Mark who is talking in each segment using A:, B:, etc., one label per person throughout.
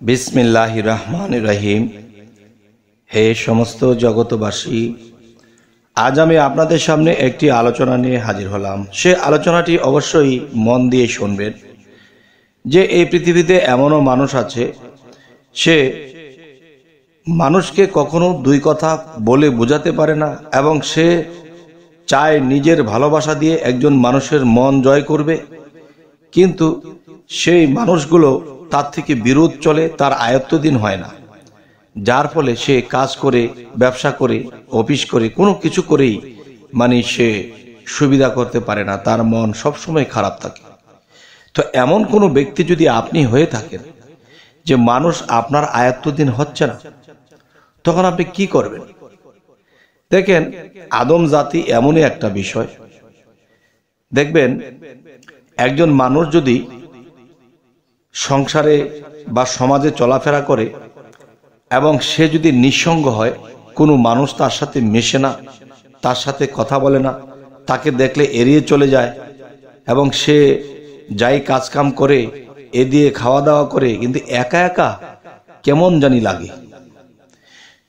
A: বিসমিল্লাহির রহমানির রহিম। হে সমস্ত জগতবাসী, আজ আমি আপনাদের সামনে একটি আলোচনা নিয়ে হাজির হলাম। সে আলোচনাটি অবশ্যই মন দিয়ে শুনবেন। যে এই পৃথিবীতে এমনও মানুষ আছে, সে মানুষকে কখনো দুই কথা বলে বোঝাতে পারে না, এবং সে চায় নিজের ভালোবাসা দিয়ে একজন মানুষের মন জয় করবে, কিন্তু সেই মানুষগুলো তার থেকে বিরোধ চলে, তার আয়ত্তাধীন হয় না। যার ফলে সে কাজ করে, ব্যবসা করে, অফিস করে, কোনো কিছু করেই সে সুবিধা করতে পারে না, তার মন সবসময় খারাপ থাকে। তো এমন কোনো ব্যক্তি যদি আপনি হয়ে থাকেন যে মানুষ আপনার আয়ত্তাধীন হচ্ছে না, তখন আপনি কি করবেন? দেখেন, আদম জাতি এমনই একটা বিষয়। দেখবেন, একজন মানুষ যদি সংসারে বা সমাজে চলাফেরা করে এবং সে যদি নিঃসঙ্গ হয়, কোনো মানুষ তার সাথে মেশে না, তার সাথে কথা বলে না, তাকে দেখলে এড়িয়ে চলে যায়, এবং সে যাই কাজকাম করে, এ দিয়ে খাওয়া দাওয়া করে, কিন্তু একা একা কেমন জানি লাগে।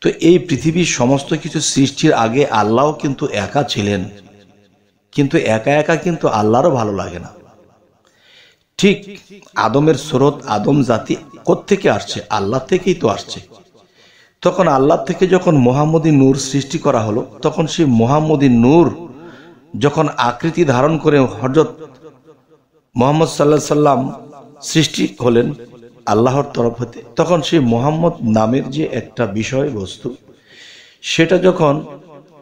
A: তো এই পৃথিবীর সমস্ত কিছু সৃষ্টির আগে আল্লাহও কিন্তু একা ছিলেন, কিন্তু একা একা কিন্তু আল্লাহরও ভালো লাগে না। ঠিক আদমের সুরত, আদম জাতি কোত্থেকে আসছে? আল্লাহ থেকেই তো আসছে। তখন আল্লাহ থেকে যখন মোহাম্মদী নূর সৃষ্টি করা হলো, তখন সেই মোহাম্মদী নূর যখন আকৃতি ধারণ করে হযরত মুহাম্মদ সাল্লাল্লাহু আলাইহি সাল্লাম সৃষ্টি হলেন আল্লাহর তরফ হতে, তখন সেই মোহাম্মদ নামের যে একটা বিষয়বস্তু, সেটা যখন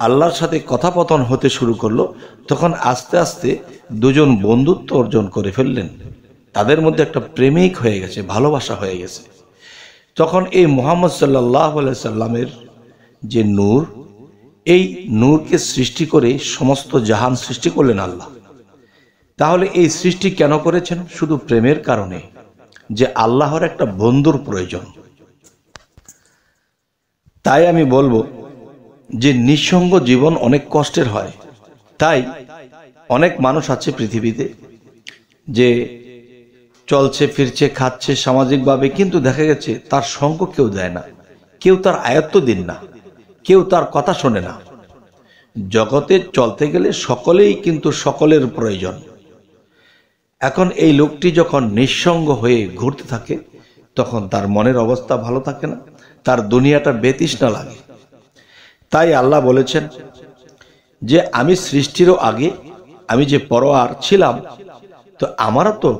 A: আল্লাহর সাথে কথাপতন হতে শুরু করলো, তখন আস্তে আস্তে দুজন বন্ধুত্ব অর্জন করে ফেললেন। তাদের মধ্যে একটা প্রেমিক হয়ে গেছে, ভালোবাসা হয়ে গেছে। তখন এই মুহাম্মদ সাল্লাল্লাহু আলাইহি সাল্লামের যে নূর, এই নূরকে সৃষ্টি করে সমস্ত জাহান সৃষ্টি করলেন আল্লাহ। তাহলে এই সৃষ্টি কেন করেছেন? শুধু প্রেমের কারণে, যে আল্লাহর একটা বন্ধুর প্রয়োজন। তাই আমি বলবো যে নিঃসঙ্গ জীবন অনেক কষ্টের হয়। তাই অনেক মানুষ আছে পৃথিবীতে যে চলছে, ফিরছে, খাচ্ছে সামাজিকভাবে, কিন্তু দেখা গেছে তার সঙ্গ কেউ দেয় না, কেউ তার আয়ত্তাধীন না, কেউ তার কথা শোনে না। জগতে চলতে গেলে সকলেই কিন্তু সকলের প্রয়োজন। এখন এই লোকটি যখন নিঃসঙ্গ হয়ে ঘুরতে থাকে, তখন তার মনের অবস্থা ভালো থাকে না, তার দুনিয়াটা বেতৃষ্ণা লাগে। তাই আল্লাহ বলেছেন যে আমি সৃষ্টিরও আগে আমি যে পরোয়ার ছিলাম, তো আমারও তো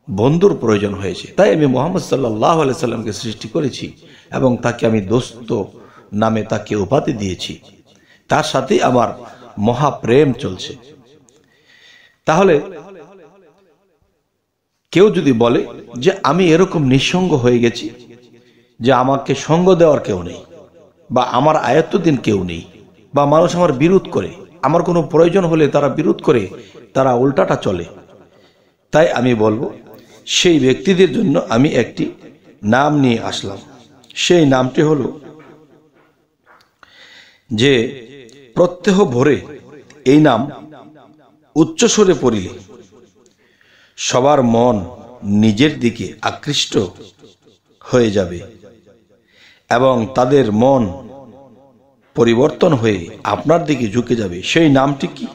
A: বন্ধুর প্রয়োজন হয়েছে। তাই আমি মুহাম্মদ সাল্লাল্লাহু আলাইহি সাল্লামকে সৃষ্টি করেছি, এবং তাকে আমি দোস্ত নামে তাকে উপাধি দিয়েছি। তার সাথে আমার মহাপ্রেম চলছে। তাহলে কেউ যদি বলে যে আমি এরকম নিঃসঙ্গ হয়ে গেছি, যে আমাকে সঙ্গ দেওয়ার কেউ নেই, বা আমার আয়ত্তাধীন কেউ নেই, বা মানুষ আমার বিরোধ করে, আমার কোনো প্রয়োজন হলে তারা বিরোধ করে, তারা উল্টাটা চলে, তাই আমি বলবো সেই ব্যক্তিদের জন্য আমি একটি নাম নিয়ে আসলাম। সেই নামটি হলো যে প্রত্যহ ভোরে এই নাম উচ্চস্বরে পড়িলে সবার মন নিজের দিকে আকৃষ্ট হয়ে যাবে, এবং তাদের মন পরিবর্তন হয়ে আপনার দিকে ঝুঁকে যাবে। সেই নামটি কি?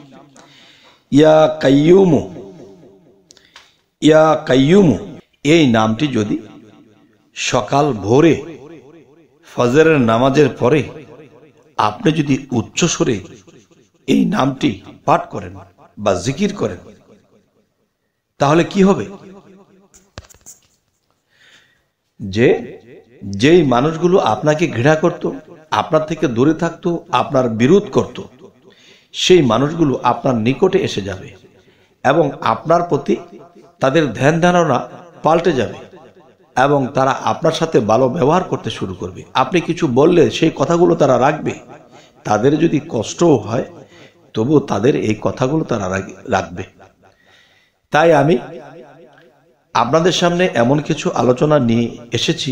A: ইয়া কাইয়ুমু, ইয়া কাইয়ুমু। এই নামটি যদি সকাল ভোরে ফজরের নামাজের পরে আপনি যদি উচ্চস্বরে এই নামটি পাঠ করেন বা জিকির করেন, তাহলে কি হবে? যেই মানুষগুলো আপনাকে ঘৃণা করত, আপনার থেকে দূরে থাকতো, আপনার বিরোধ করত, সেই মানুষগুলো আপনার নিকটে এসে যাবে, এবং আপনার প্রতি তাদের ধ্যান ধারণা পাল্টে যাবে, এবং তারা আপনার সাথে ভালো ব্যবহার করতে শুরু করবে। আপনি কিছু বললে সেই কথাগুলো তারা রাখবে। তাদের যদি কষ্টও হয়, তবু তাদের এই কথাগুলো তারা রাখবে। তাই আমি আপনাদের সামনে এমন কিছু আলোচনা নিয়ে এসেছি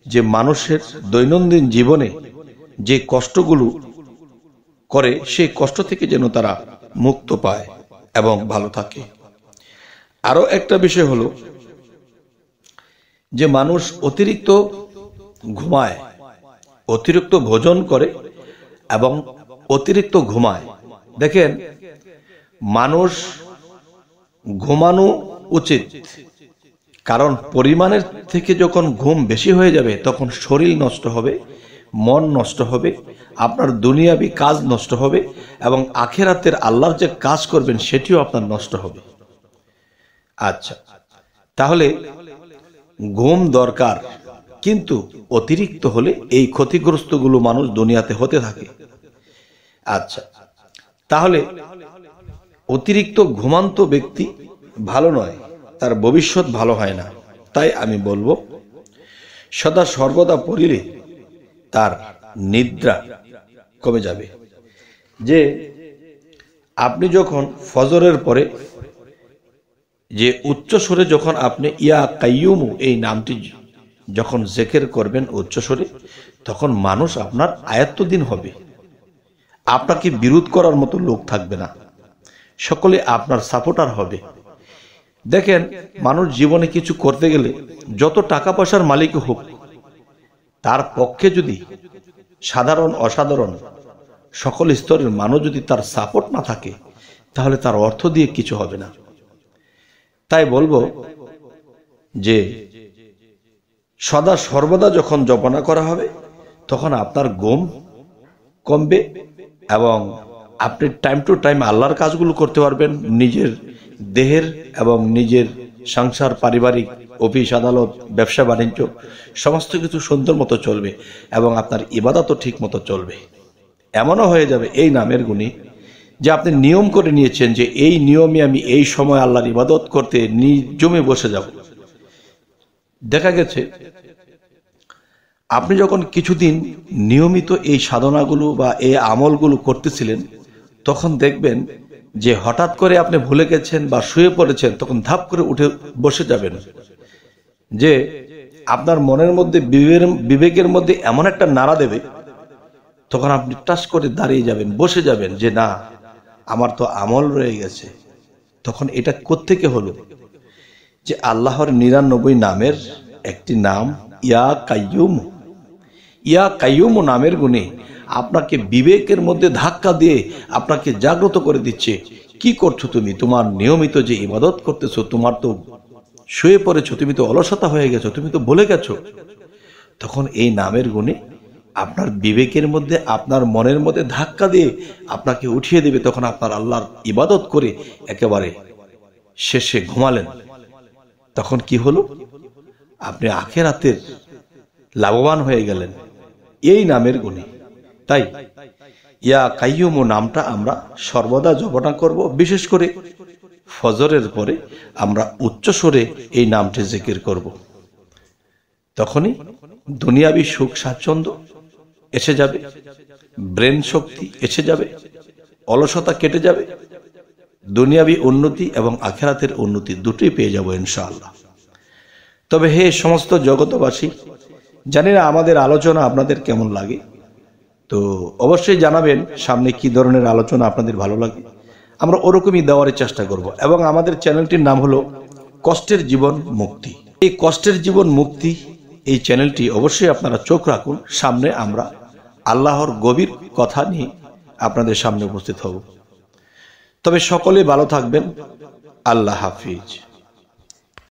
A: যে মানুষের দৈনন্দিন জীবনে যে কষ্টগুলো করে, সেই কষ্ট থেকে যেন তারা মুক্ত পায় এবং ভালো থাকে। আরো একটা বিষয় হলো যে মানুষ অতিরিক্ত ঘুমায়, অতিরিক্ত ভোজন করে এবং অতিরিক্ত ঘুমায়। দেখেন, মানুষ ঘুমানো উচিত, কারণ পরিমাণের থেকে যখন ঘুম বেশি হয়ে যাবে তখন শরীর নষ্ট হবে, মন নষ্ট হবে, আপনার দুনিয়াবি কাজ নষ্ট হবে এবং আখিরাতের আল্লাহর যে কাজ করবেন সেটিও আপনার নষ্ট হবে। আচ্ছা, তাহলে ঘুম দরকার, কিন্তু অতিরিক্ত হলে এই ক্ষতিগ্রস্তগুলো মানুষ দুনিয়াতে হতে থাকে। আচ্ছা, তাহলে অতিরিক্ত ঘুমান্ত ব্যক্তি ভালো নয়, তার ভবিষ্যৎ ভালো হয় না। তাই আমি বলবো, সদা সর্বদা পড়িলে তার নিদ্রা কমে যাবে। যে আপনি যখন ফজরের পরে যে উচ্চ স্বরে যখন আপনি ইয়া কাইয়ুমু এই নামটি যখন জিকির করবেন উচ্চ স্বরে, তখন মানুষ আপনার আয়াত্তদিন হবে, আপনাকে বিরোধ করার মতো লোক থাকবে না, সকলে আপনার সাপোর্টার হবে। দেখেন, মানুষ জীবনে কিছু করতে গেলে যত টাকা পয়সার মালিক হোক, তার পক্ষে যদি সাধারণ অসাধারণ সকল স্তরের মানুষ যদি তার সাপোর্ট না থাকে, তাহলে তার অর্থ দিয়ে কিছু হবে না। তাই বলবো যে সদা সর্বদা যখন জপনা করা হবে তখন আপনার ঘুম কমবে এবং আপনি টাইম টু টাইম আল্লাহর কাজগুলো করতে পারবেন। নিজের দেহের এবং নিজের সংসার, পারিবারিক, অফিস আদালত, ব্যবসা বাণিজ্য সমস্ত কিছু সুন্দর মতো চলবে এবং আপনার ইবাদতও ঠিক মতো চলবে। এমনও হয়ে যাবে এই নামের গুণে যে আপনি নিয়ম করে নিয়েছেন যে এই নিয়মে আমি এই সময় আল্লাহর ইবাদত করতে জমে বসে যাব। দেখা গেছে আপনি যখন কিছুদিন নিয়মিত এই সাধনাগুলো বা এই আমলগুলো করতেছিলেন, তখন দেখবেন যে হঠাৎ করে আপনি ভুলে গেছেন বা শুয়ে পড়েছেন, তখন ধাপ করে উঠে বসে যাবেন। যে আপনার মনের মধ্যে বিবেকের মধ্যে এমন একটা নাড়া দেবে, তখন আপনি টাস করে দাঁড়িয়ে যাবেন, বসে যাবেন যে না, আমার তো আমল রয়ে গেছে। তখন এটা কোত্থেকে হলো? যে আল্লাহর 99 নামের একটি নাম ইয়া কাইয়ুম। ইয়া কাইয়ুম নামের গুণে আপনাকে বিবেকের মধ্যে ধাক্কা দিয়ে আপনাকে জাগ্রত করে দিচ্ছে। কি করছো তুমি? তোমার নিয়মিত যে ইবাদত করতেছো, তোমার তো শুয়ে পড়েছো, তুমি তো অলসতা হয়ে গেছো, তুমি তো ভুলে গেছো। তখন এই নামের গুণে আপনার বিবেকের মধ্যে, আপনার মনের মধ্যে ধাক্কা দিয়ে আপনাকে উঠিয়ে দেবে। তখন আপনার আল্লাহর ইবাদত করে একেবারে শেষে ঘুমালেন। তখন কি হলো? আপনি আখিরাতের লাভবান হয়ে গেলেন এই নামের গুণে। তাই ইয়া কাইয়ুম নামটা আমরা সর্বদা জপনা করব। বিশেষ করে ফজরের পরে আমরা উচ্চ স্বরে এই নামটি জিকির করব। তখনই দুনিয়াবি সুখ স্বাচ্ছন্দ্য এসে যাবে, ব্রেন শক্তি এসে যাবে, অলসতা কেটে যাবে, দুনিয়াবি উন্নতি এবং আখিরাতের উন্নতি দুটোই পেয়ে যাব ইনশাআল্লাহ। তবে হে সমস্ত জগতবাসী, জানি না আমাদের আলোচনা আপনাদের কেমন লাগে, তো অবশ্যই জানাবেন সামনে কি ধরনের আলোচনা আপনাদের ভালো লাগে। আমরা ওরকমই দেওয়ার চেষ্টা করব। এবং আমাদের চ্যানেলটির নাম হলো কষ্টের জীবন মুক্তি। এই কষ্টের জীবন মুক্তি এই চ্যানেলটি অবশ্যই আপনারা চোখ রাখুন। সামনে আমরা আল্লাহর গভীর কথা নিয়ে আপনাদের সামনে উপস্থিত হব। তবে সকলে ভালো থাকবেন। আল্লাহ হাফিজ।